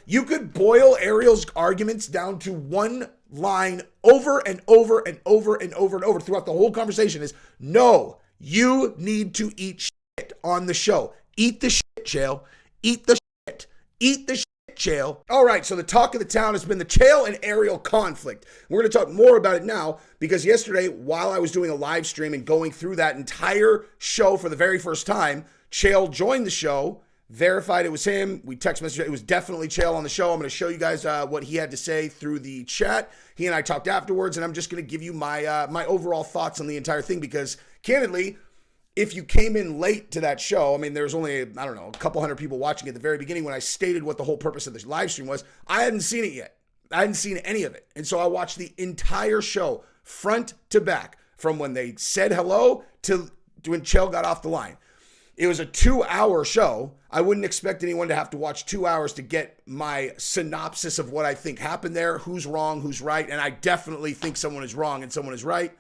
you could boil Ariel's arguments down to one line over and over and over and over and over throughout the whole conversation is, no, you need to eat shit on the show. Eat the shit, Chael. Eat the shit. Eat the shit, Chael. All right, so the talk of the town has been the Chael and Ariel conflict. We're going to talk more about it now because yesterday, while I was doing a live stream and going through that entire show for the very first time, Chael joined the show, verified it was him. We text messaged, it was definitely Chael on the show. I'm going to show you guys what he had to say through the chat. He and I talked afterwards, and I'm just going to give you my my overall thoughts on the entire thing because, candidly, if you came in late to that show, I mean, there was only, I don't know, a couple hundred people watching at the very beginning when I stated what the whole purpose of this live stream was. I hadn't seen it yet. I hadn't seen any of it. And so I watched the entire show front to back from when they said hello to when Chael got off the line. It was a 2-hour show. I wouldn't expect anyone to have to watch 2 hours to get my synopsis of what I think happened there, who's wrong, who's right. And I definitely think someone is wrong and someone is right.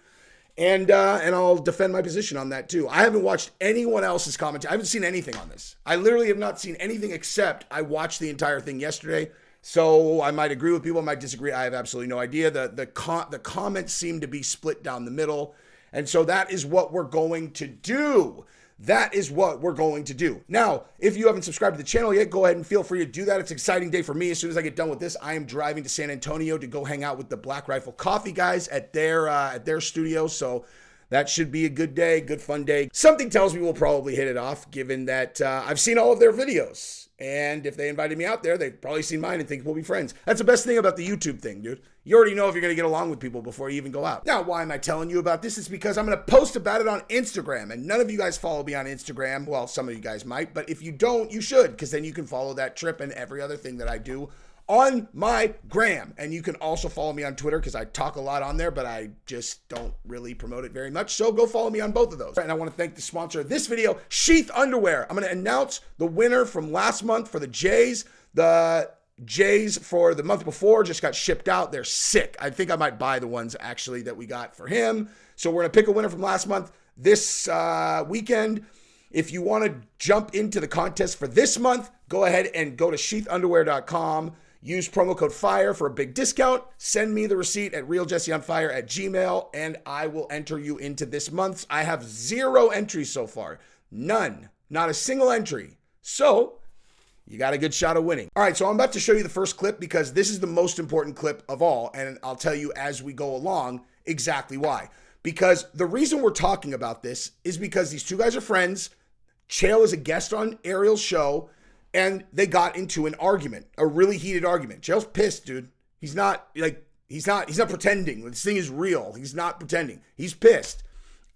And I'll defend my position on that too. I haven't watched anyone else's commentary. I haven't seen anything on this. I literally have not seen anything except I watched the entire thing yesterday. So I might agree with people, I might disagree. I have absolutely no idea. The comments seem to be split down the middle. And so that is what we're going to do. That is what we're going to do. Now, if you haven't subscribed to the channel yet, go ahead and feel free to do that. It's an exciting day for me. As soon as I get done with this, I am driving to San Antonio to go hang out with the Black Rifle Coffee guys at their studio. So that should be a good day, good fun day. Something tells me we'll probably hit it off, given that I've seen all of their videos. And if they invited me out there, they've probably seen mine and think we'll be friends. That's the best thing about the YouTube thing, dude. You already know if you're going to get along with people before you even go out. Now, why am I telling you about this? It's because I'm going to post about it on Instagram. And none of you guys follow me on Instagram. Well, some of you guys might. But if you don't, you should. Because then you can follow that trip and every other thing that I do on my gram. And you can also follow me on Twitter because I talk a lot on there, but I just don't really promote it very much. So go follow me on both of those. And I want to thank the sponsor of this video, SHEATH Underwear. I'm going to announce the winner from last month for the Jays. The Jays for the month before just got shipped out. They're sick. I think I might buy the ones actually that we got for him. So we're going to pick a winner from last month this weekend. If you want to jump into the contest for this month, go ahead and go to sheathunderwear.com. Use promo code FIRE for a big discount. Send me the receipt at realjesseonfire@gmail.com and I will enter you into this month's. I have 0 entries so far. None. Not a single entry. So you got a good shot of winning. All right, so I'm about to show you the first clip because this is the most important clip of all, and I'll tell you as we go along exactly why. Because the reason we're talking about this is because these two guys are friends. Chael is a guest on Ariel's show, and they got into an argument, a really heated argument. Chael's pissed, dude. He's not pretending. This thing is real. He's not pretending. He's pissed,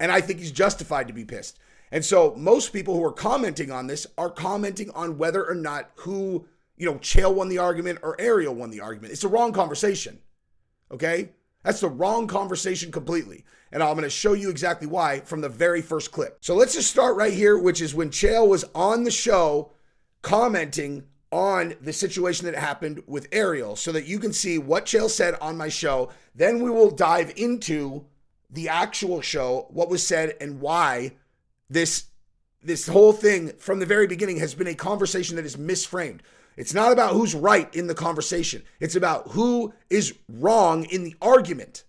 and I think he's justified to be pissed. And so most people who are commenting on this are commenting on whether or not Chael won the argument or Ariel won the argument. It's the wrong conversation, okay? That's the wrong conversation completely. And I'm going to show you exactly why from the very first clip. So let's just start right here, which is when Chael was on the show commenting on the situation that happened with Ariel so that you can see what Chael said on my show. Then we will dive into the actual show, what was said and why this whole thing from the very beginning has been a conversation that is misframed. It's not about who's right in the conversation. It's about who is wrong in the argument.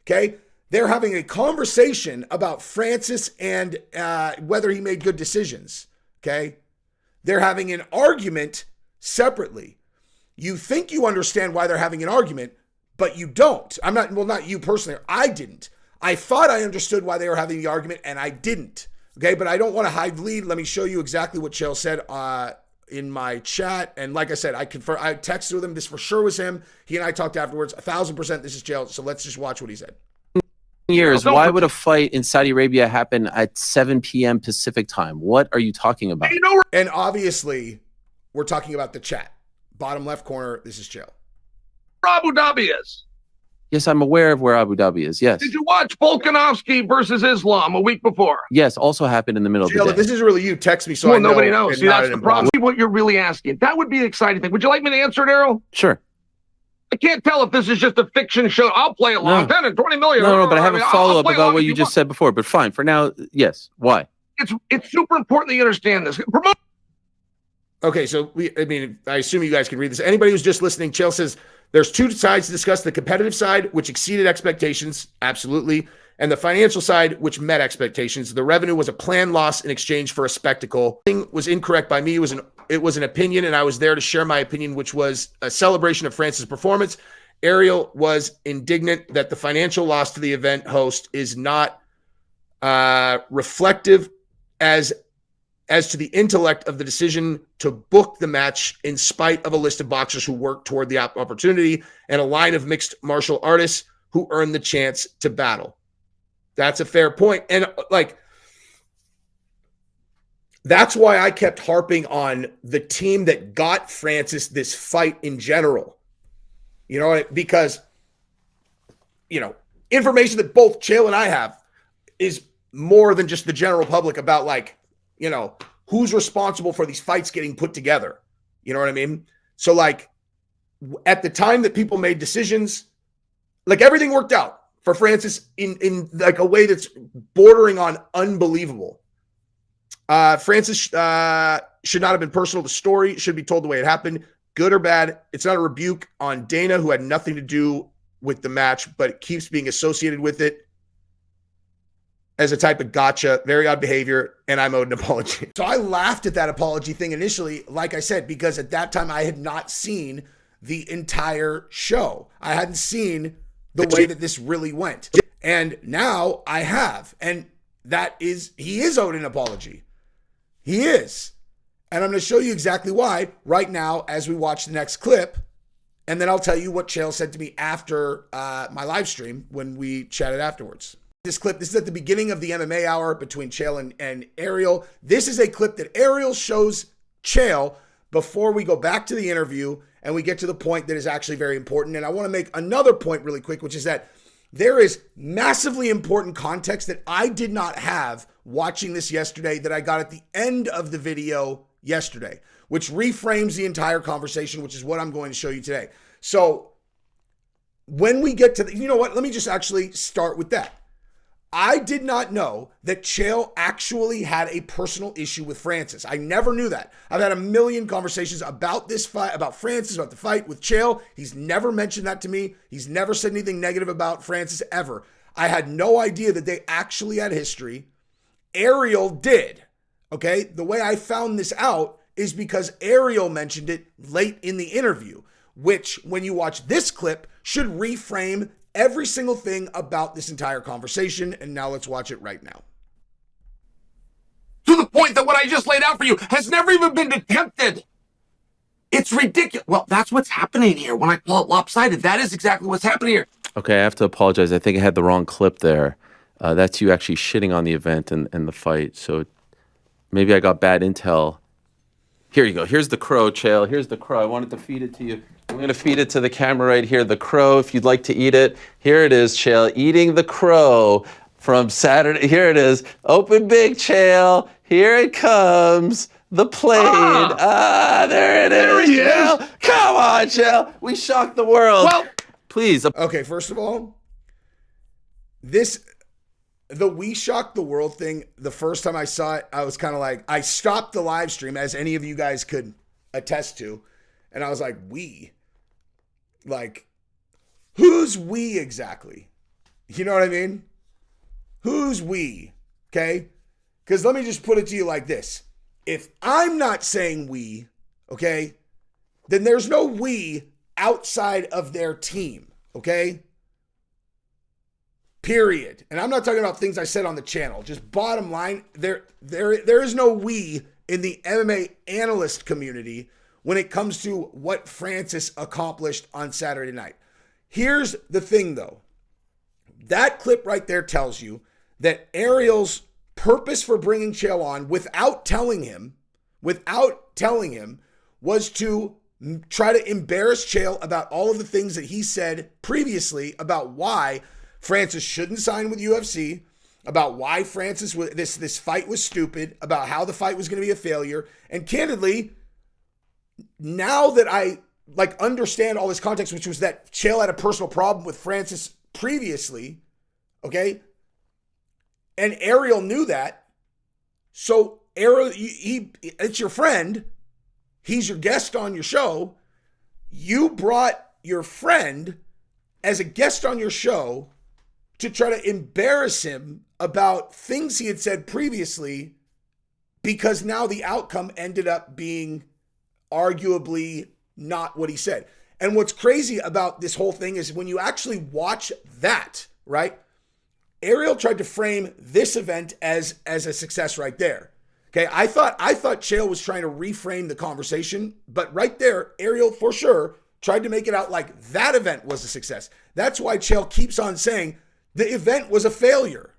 Okay? They're having a conversation about Francis and whether he made good decisions. Okay? They're having an argument separately. You think you understand why they're having an argument, but you don't. Not you personally. I didn't. I thought I understood why they were having the argument, and I didn't. Okay, but I don't want to hide the lead. Let me show you exactly what Chael said in my chat. And like I said, I texted with him. This for sure was him. He and I talked afterwards. 1,000% this is Chael. So let's just watch what he said. Years, why would a fight in Saudi Arabia happen at 7 p.m. Pacific time? What are you talking about? And obviously, we're talking about the chat. Bottom left corner, this is Chael. Abu Dhabi is. Yes, I'm aware of where Abu Dhabi is. Yes. Did you watch Volkanovski versus Islam a week before? Yes, also happened in the middle of the day. If this is really you, text me so I know. Nobody knows. See, that's the problem. See what you're really asking. That would be the exciting thing. Would you like me to answer it, Ariel? Sure. I can't tell if this is just a fiction show. I'll play along. 10 and 20 million. No, but I have a follow-up about what you just said before. But fine. For now, yes. Why? It's super important that you understand this. Okay, so I assume you guys can read this. Anybody who's just listening, Chael says there's two sides to discuss: the competitive side, which exceeded expectations, absolutely, and the financial side, which met expectations. The revenue was a planned loss in exchange for a spectacle. Thing was incorrect by me. It was an opinion, and I was there to share my opinion, which was a celebration of Francis' performance. Ariel was indignant that the financial loss to the event host is not reflective as to the intellect of the decision to book the match in spite of a list of boxers who worked toward the opportunity and a line of mixed martial artists who earned the chance to battle. That's a fair point. And that's why I kept harping on the team that got Francis this fight in general. Because, information that both Chael and I have is more than just the general public about who's responsible for these fights getting put together. You know what I mean? So at the time that people made decisions, everything worked out for Francis in a way that's bordering on unbelievable. Francis should not have been personal. The story should be told the way it happened, good or bad. It's not a rebuke on Dana, who had nothing to do with the match, but it keeps being associated with it as a type of gotcha, very odd behavior, and I'm owed an apology. So I laughed at that apology thing initially, like I said, because at that time I had not seen the entire show. I hadn't seen the way that this really went. And now I have. And he is owed an apology. He is. And I'm going to show you exactly why right now as we watch the next clip. And then I'll tell you what Chael said to me after my live stream when we chatted afterwards. This clip, this is at the beginning of the MMA hour between Chael and Ariel. This is a clip that Ariel shows Chael before we go back to the interview and we get to the point that is actually very important. And I want to make another point really quick, which is that there is massively important context that I did not have watching this yesterday that I got at the end of the video yesterday, which reframes the entire conversation, which is what I'm going to show you today. So when we get to you know what? Let me just actually start with that. I did not know that Chael actually had a personal issue with Francis. I never knew that. I've had a million conversations about this fight, about Francis, about the fight with Chael. He's never mentioned that to me. He's never said anything negative about Francis ever. I had no idea that they actually had history. Ariel did. Okay? The way I found this out is because Ariel mentioned it late in the interview, which when you watch this clip should reframe every single thing about this entire conversation. And now let's watch it right now. To the point that what I just laid out for you has never even been attempted. It's ridiculous. Well, that's what's happening here. When I call it lopsided, that is exactly what's happening here. Okay, I have to apologize. I think I had the wrong clip there. That's you actually shitting on the event and the fight. So maybe I got bad intel. Here you go. Here's the crow, Chael. Here's the crow. I wanted to feed it to you. I'm going to feed it to the camera right here. The crow, if you'd like to eat it. Here it is, Chael, eating the crow from Saturday. Here it is. Open big, Chael. Here it comes. The plane. There it is. There he Chael. is. Come on, Chael. We shocked the world. Well, please. Okay, first of all, the we shocked the world thing, the first time I saw it, I was kind of like, I stopped the live stream, as any of you guys could attest to, and I was like, we? Like, who's we exactly? You know what I mean? Who's we? Okay? Because let me just put it to you like this. If I'm not saying we, okay, then there's no we outside of their team, okay? Period. And I'm not talking about things I said on the channel. Just bottom line, there is no we in the MMA analyst community when it comes to what Francis accomplished on Saturday night. Here's the thing though. That clip right there tells you that Ariel's purpose for bringing Chael on without telling him was to try to embarrass Chael about all of the things that he said previously about why Francis shouldn't sign with UFC, about why this fight was stupid, about how the fight was going to be a failure. And candidly, now that I understand all this context, which was that Chael had a personal problem with Francis previously, okay? And Ariel knew that. So Ariel, it's your friend. he's your guest on your show. You brought your friend as a guest on your show to try to embarrass him about things he had said previously, because now the outcome ended up being arguably not what he said. And what's crazy about this whole thing is when you actually watch that, right? Ariel tried to frame this event as a success right there. Okay, I thought Chael was trying to reframe the conversation, but right there, Ariel for sure tried to make it out like that event was a success. That's why Chael keeps on saying the event was a failure.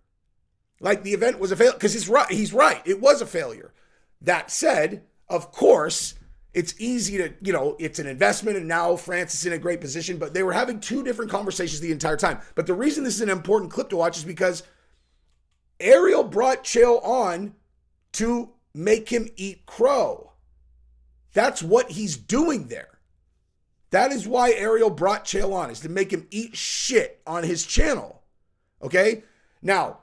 Like the event was a failure, because he's right. It was a failure. That said, of course, it's easy to, it's an investment and now France is in a great position, but they were having two different conversations the entire time. But the reason this is an important clip to watch is because Ariel brought Chael on to make him eat crow. That's what he's doing there. That is why Ariel brought Chael on, is to make him eat shit on his channel. Okay? Now,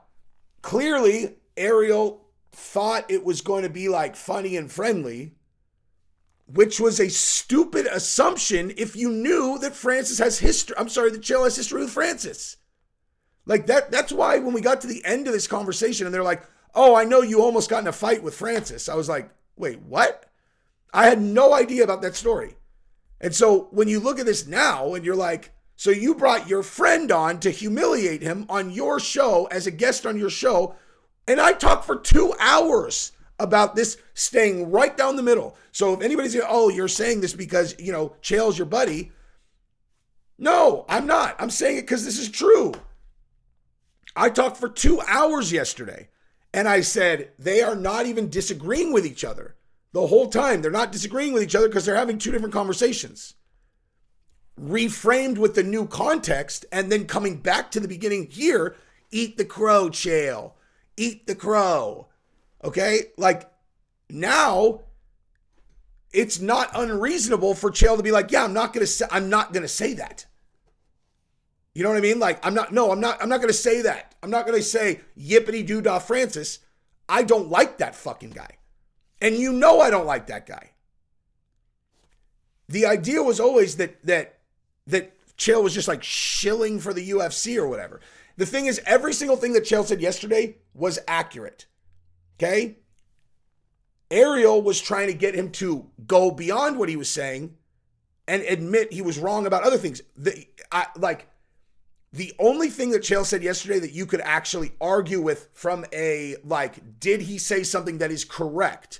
clearly, Ariel thought it was going to be like funny and friendly, which was a stupid assumption if you knew that Chael has history with Francis. Like that's why when we got to the end of this conversation and they're like, oh, I know you almost got in a fight with Francis. I was like, wait, what? I had no idea about that story. And so when you look at this now and you're like, so you brought your friend on to humiliate him on your show as a guest on your show. And I talked for 2 hours about this staying right down the middle. So if anybody's going, oh, you're saying this because, Chael's your buddy. No, I'm not. I'm saying it because this is true. I talked for 2 hours yesterday and I said they are not even disagreeing with each other the whole time. They're not disagreeing with each other because they're having two different conversations. Reframed with the new context and then coming back to the beginning here, eat the crow, Chael. Eat the crow. Okay? Like now it's not unreasonable for Chael to be like, yeah, I'm not going to say that. You know what I mean? Like I'm not going to say that. I'm not going to say yippity doo dah Francis. I don't like that fucking guy. And I don't like that guy. The idea was always that Chael was just like shilling for the UFC or whatever. The thing is, every single thing that Chael said yesterday was accurate. Okay? Ariel was trying to get him to go beyond what he was saying and admit he was wrong about other things. The only thing that Chael said yesterday that you could actually argue with from did he say something that is correct,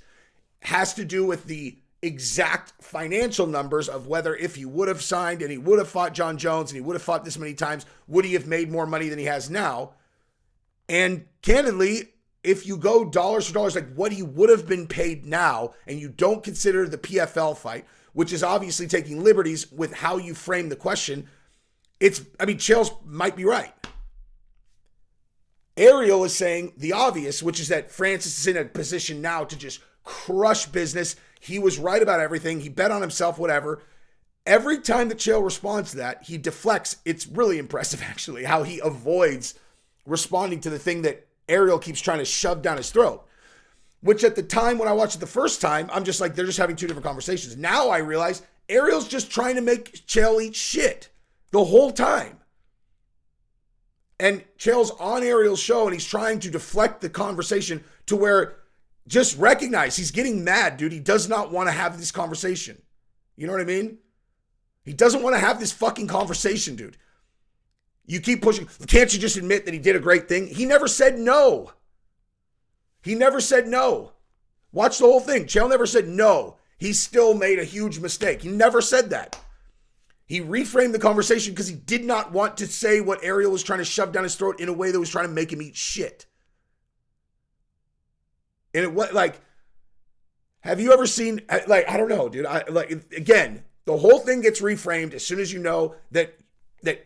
has to do with the exact financial numbers of whether if he would have signed and he would have fought John Jones and he would have fought this many times, would he have made more money than he has now? And candidly, if you go dollars for dollars, like what he would have been paid now, and you don't consider the PFL fight, which is obviously taking liberties with how you frame the question, Chael's might be right. Ariel is saying the obvious, which is that Francis is in a position now to just crush business. He was right about everything. He bet on himself, whatever. Every time that Chael responds to that, he deflects. It's really impressive, actually, how he avoids responding to the thing that Ariel keeps trying to shove down his throat. Which at the time when I watched it the first time, I'm just like, they're just having two different conversations. Now I realize Ariel's just trying to make Chael eat shit the whole time. And Chael's on Ariel's show and he's trying to deflect the conversation to where, just recognize he's getting mad, dude. He does not want to have this conversation. You know what I mean? He doesn't want to have this fucking conversation, dude. You keep pushing. Can't you just admit that he did a great thing? He never said no. He never said no. Watch the whole thing. Chael never said no. He still made a huge mistake. He never said that. He reframed the conversation because he did not want to say what Ariel was trying to shove down his throat in a way that was trying to make him eat shit. And have you ever seen, I don't know, dude. Again, the whole thing gets reframed as soon as you know that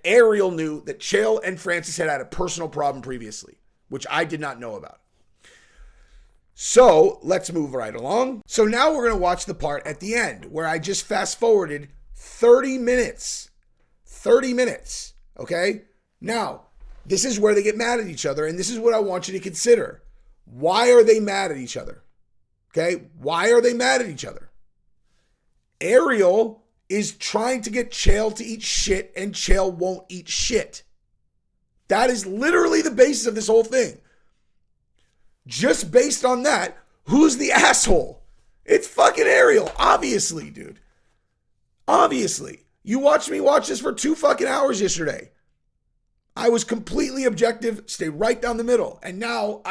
Ariel knew that Chael and Francis had a personal problem previously, which I did not know about. So let's move right along. So now we're going to watch the part at the end where I just fast forwarded 30 minutes. 30 minutes. Okay? Now, this is where they get mad at each other, and this is what I want you to consider. Why are they mad at each other? Okay? Why are they mad at each other? Ariel is trying to get Chael to eat shit, and Chael won't eat shit. That is literally the basis of this whole thing. Just based on that, who's the asshole? It's fucking Ariel, obviously, dude. Obviously. You watched me watch this for 2 fucking hours yesterday. I was completely objective, stayed right down the middle. And now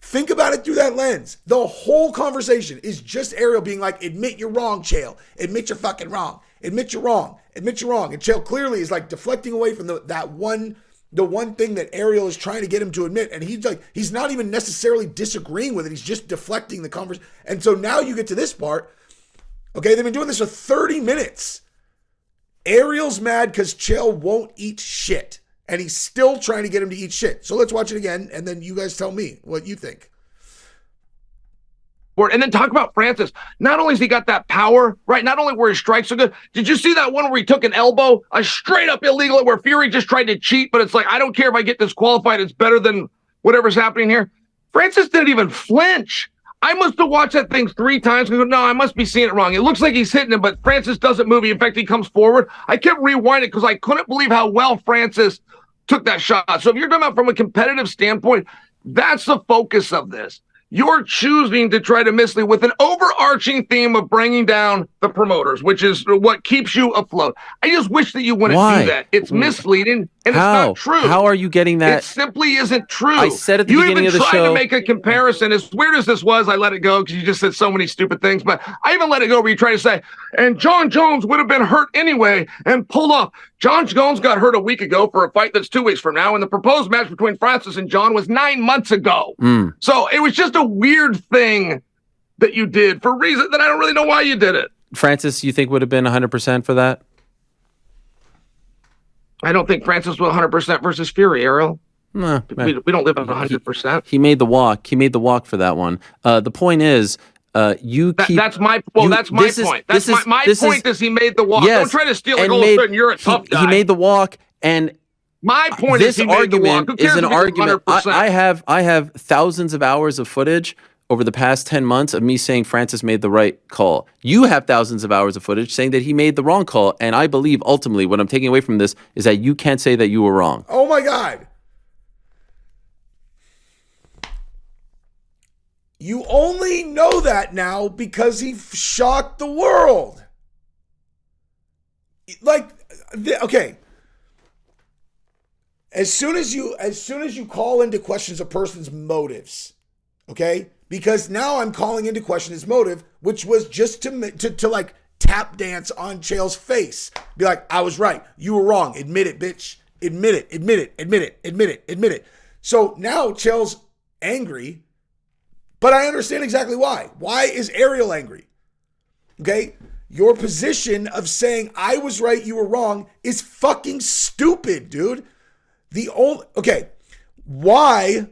think about it through that lens. The whole conversation is just Ariel being like, admit you're wrong, Chael. Admit you're fucking wrong. Admit you're wrong. Admit you're wrong. And Chael clearly is like deflecting away from the one thing that Ariel is trying to get him to admit. And he's not even necessarily disagreeing with it. He's just deflecting the conversation. And so now you get to this part. Okay, they've been doing this for 30 minutes. Ariel's mad because Chael won't eat shit. And he's still trying to get him to eat shit. So let's watch it again, and then you guys tell me what you think. And then talk about Francis. Not only has he got that power, right? Not only were his strikes so good. Did you see that one where he took an elbow? A straight up illegal where Fury just tried to cheat, but it's like, I don't care if I get disqualified. It's better than whatever's happening here. Francis didn't even flinch. I must have watched that thing 3 times and go, no, I must be seeing it wrong. It looks like he's hitting him, but Francis doesn't move. In fact, he comes forward. I kept rewinding because I couldn't believe how well Francis took that shot. So if you're talking about from a competitive standpoint, that's the focus of this. You're choosing to try to mislead with an overarching theme of bringing down the promoters, which is what keeps you afloat. I just wish that you wouldn't do that. It's misleading, and it's not true. How are you getting that? It simply isn't true. I said at the beginning of the show. You even tried to make a comparison. As weird as this was, I let it go because you just said so many stupid things. But I even let it go where you try to say, and John Jones would have been hurt anyway and pulled off. John Jones got hurt a week ago for a fight that's 2 weeks from now, and the proposed match between Francis and John was 9 months ago. So it was just a weird thing that you did for a reason that I don't really know why you did it. Francis, you think would have been 100% for that? I don't think Francis was 100% versus Fury, Ariel. No, we don't live on 100%. He made the walk. He made the walk for that one. The point is, you keep. That's my point. That's my point is he made the walk. Yes, don't try to steal it all of a sudden. You're a tough guy. He made the walk, and my point is he made the walk. Who cares is an if it's argument. 100%? I have thousands of hours of footage over the past 10 months of me saying Francis made the right call. You have thousands of hours of footage saying that he made the wrong call, and I believe ultimately what I'm taking away from this is that you can't say that you were wrong. Oh my God. You only know that now because he shocked the world. Okay. As soon as you call into questions a person's motives, okay? Because now I'm calling into question his motive, which was just to like tap dance on Chael's face. Be like, I was right. You were wrong. Admit it, bitch. Admit it. Admit it. Admit it. Admit it. Admit it. So now Chael's angry, but I understand exactly why. Why is Ariel angry? Okay? Your position of saying I was right, you were wrong is fucking stupid, dude. Why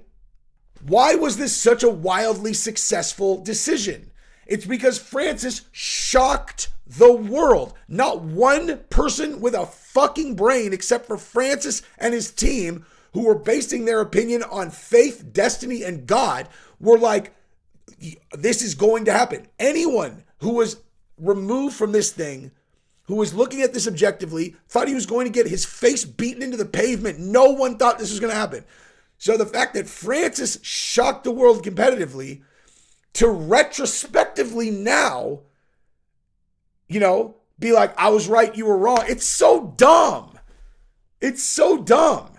was this such a wildly successful decision? It's because Francis shocked the world. Not one person with a fucking brain except for Francis and his team, who were basing their opinion on faith, destiny, and God, were like, this is going to happen. Anyone who was removed from this thing, who was looking at this objectively, thought he was going to get his face beaten into the pavement. No one thought this was going to happen. So the fact that Francis shocked the world competitively, to retrospectively now, be like, I was right, you were wrong. It's so dumb. It's so dumb.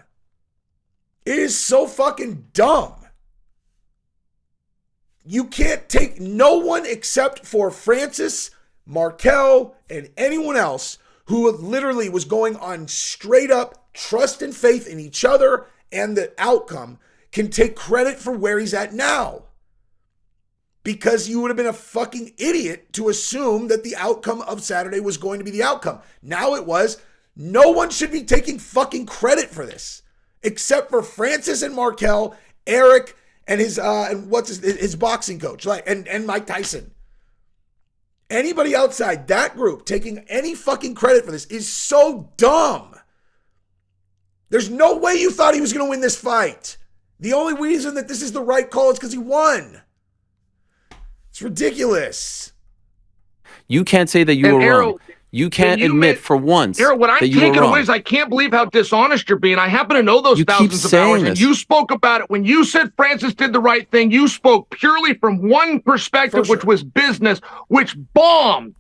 It is so fucking dumb. You can't take no one except for Francis, Markel, and anyone else who literally was going on straight up trust and faith in each other and the outcome, can take credit for where he's at now. Because you would have been a fucking idiot to assume that the outcome of Saturday was going to be the outcome. Now it was. No one should be taking fucking credit for this, except for Francis and Markel, Eric, and his boxing coach, and Mike Tyson. Anybody outside that group taking any fucking credit for this is so dumb. There's no way you thought he was going to win this fight. The only reason that this is the right call is because he won. It's ridiculous. You can't say that you And were Ariel, wrong. You can't admit for once Ariel, what I'm that you were taking wrong. away is I can't believe how dishonest you're being. I happen to know those You keep thousands of saying hours, and this. you spoke about it. When you said Francis did the right thing, you spoke purely from one perspective, which was business, which bombed.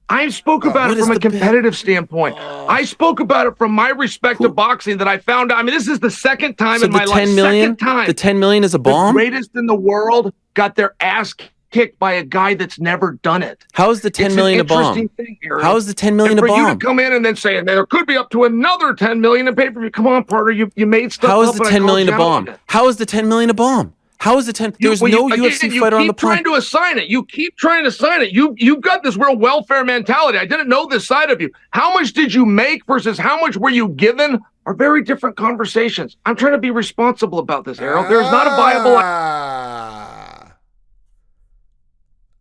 I spoke about it from a competitive standpoint. I spoke about it from my respect to boxing that I found out. I mean, this is the second time in my life. Second time. The 10 million is a bomb? The greatest in the world got their ass kicked by a guy that's never done it. How is the 10 million a bomb? Thing, How is the 10 million a bomb? For you to come in and then say, and there could be up to another 10 million in pay-per-view. Come on, partner, you made stuff How up. is the 10 million a bomb? How is the 10 million a bomb? How is the 10? There's no UFC fighter on the planet. You keep trying to assign it. You keep trying to assign it. You've got this real welfare mentality. I didn't know this side of you. How much did you make versus how much were you given are very different conversations. I'm trying to be responsible about this, Ariel. There's not a viable.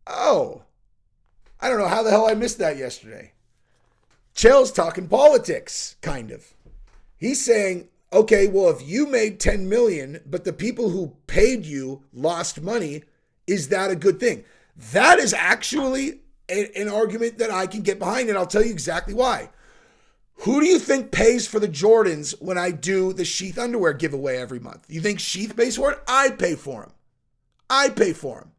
Oh, I don't know how the hell I missed that yesterday. Chael's talking politics, kind of. He's saying, okay, well, if you made 10 million, but the people who paid you lost money, is that a good thing? That is actually an argument that I can get behind, and I'll tell you exactly why. Who do you think pays for the Jordans when I do the SHEATH underwear giveaway every month? You think SHEATH pays for it? I pay for them. I pay for them.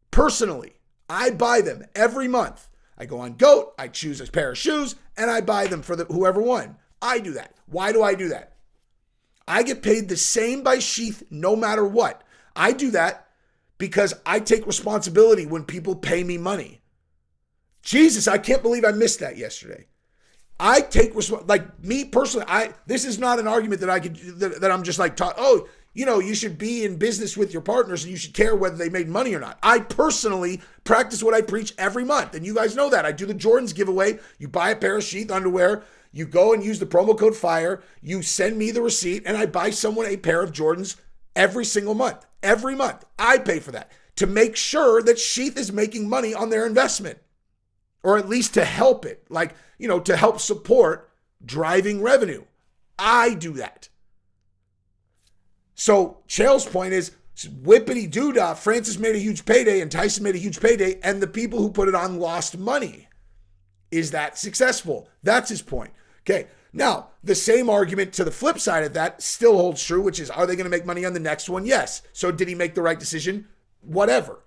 Personally, I buy them every month. I go on GOAT, I choose a pair of shoes, and I buy them for whoever won. I do that. Why do I do that? I get paid the same by SHEATH no matter what. I do that because I take responsibility when people pay me money. Jesus, I can't believe I missed that yesterday. I take like me personally. This is not an argument that I could that I'm just like you should be in business with your partners and you should care whether they made money or not. I personally practice what I preach every month, and you guys know that. I do the Jordans giveaway. You buy a pair of SHEATH underwear. You go and use the promo code FIRE. You send me the receipt, and I buy someone a pair of Jordans every single month. Every month. I pay for that to make sure that SHEATH is making money on their investment, or at least to help it, to help support driving revenue. I do that. So Chael's point is, whippity doodah, Francis made a huge payday and Tyson made a huge payday, and the people who put it on lost money. Is that successful? That's his point. Okay, now the same argument to the flip side of that still holds true, which is, are they going to make money on the next one? Yes. So did he make the right decision? Whatever.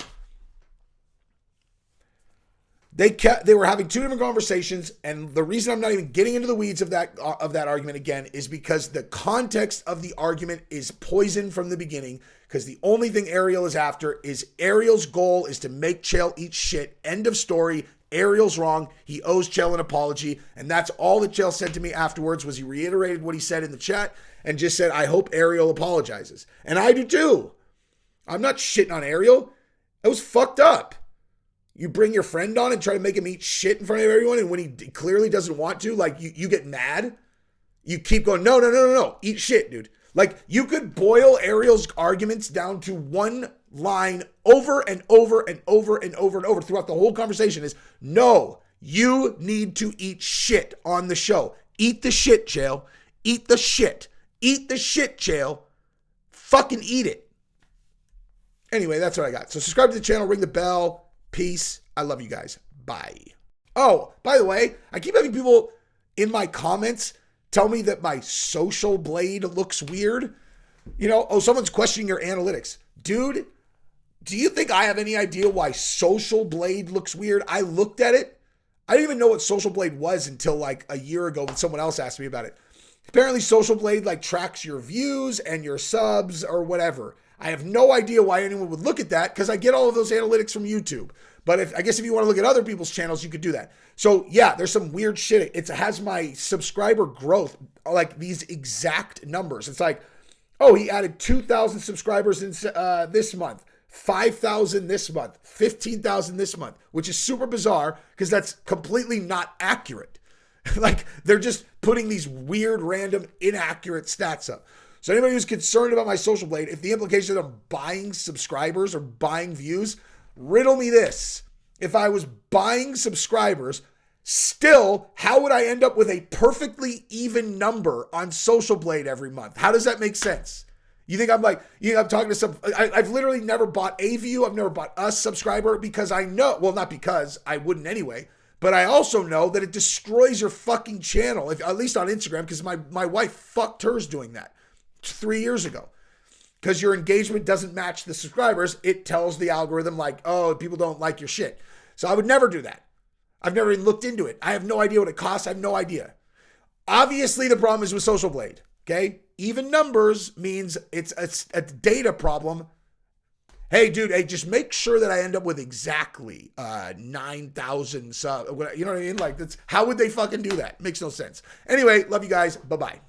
They were having two different conversations, and the reason I'm not even getting into the weeds of that argument again is because the context of the argument is poison from the beginning, because the only thing Ariel is after is Ariel's goal is to make Chael eat shit. End of story. Ariel's wrong. He owes Chael an apology, and that's all that Chael said to me afterwards. Was he reiterated what he said in the chat and just said, I hope Ariel apologizes. And I do too. I'm not shitting on Ariel. It was fucked up. You bring your friend on and try to make him eat shit in front of everyone, and when he clearly doesn't want to, like, you get mad. You keep going, no. Eat shit, dude. Like, you could boil Ariel's arguments down to one line over and over and over and over and over throughout the whole conversation is, no, you need to eat shit on the show. Eat the shit, Chael. Eat the shit. Eat the shit, Chael. Fucking eat it. Anyway, that's what I got. So subscribe to the channel, ring the bell. Peace. I love you guys. Bye. Oh, by the way, I keep having people in my comments tell me that my social blade looks weird. Someone's questioning your analytics. Dude, do you think I have any idea why Social Blade looks weird? I looked at it. I didn't even know what Social Blade was until like a year ago when someone else asked me about it. Apparently Social Blade tracks your views and your subs or whatever. I have no idea why anyone would look at that because I get all of those analytics from YouTube. But I guess if you want to look at other people's channels, you could do that. So yeah, there's some weird shit. It has my subscriber growth, like these exact numbers. It's like, oh, he added 2,000 subscribers in this month, 5,000 this month, 15,000 this month, which is super bizarre because that's completely not accurate. Like they're just putting these weird, random, inaccurate stats up. So anybody who's concerned about my Social Blade, if the implication is I'm buying subscribers or buying views, riddle me this. If I was buying subscribers, still, how would I end up with a perfectly even number on Social Blade every month? How does that make sense? You think I'm like, I'm talking to some, I've literally never bought a view. I've never bought a subscriber because I know, well, not because I wouldn't anyway, but I also know that it destroys your fucking channel, at least on Instagram, because my wife fucked hers doing that 3 years ago. Because your engagement doesn't match the subscribers, it tells the algorithm like, oh, people don't like your shit. So I would never do that. I've never even looked into it. I have no idea what it costs. I have no idea. Obviously, the problem is with Social Blade, okay? Even numbers means it's a data problem. Hey, dude, hey, just make sure that I end up with exactly 9,000 subs. You know what I mean? Like, how would they fucking do that? Makes no sense. Anyway, love you guys. Bye-bye.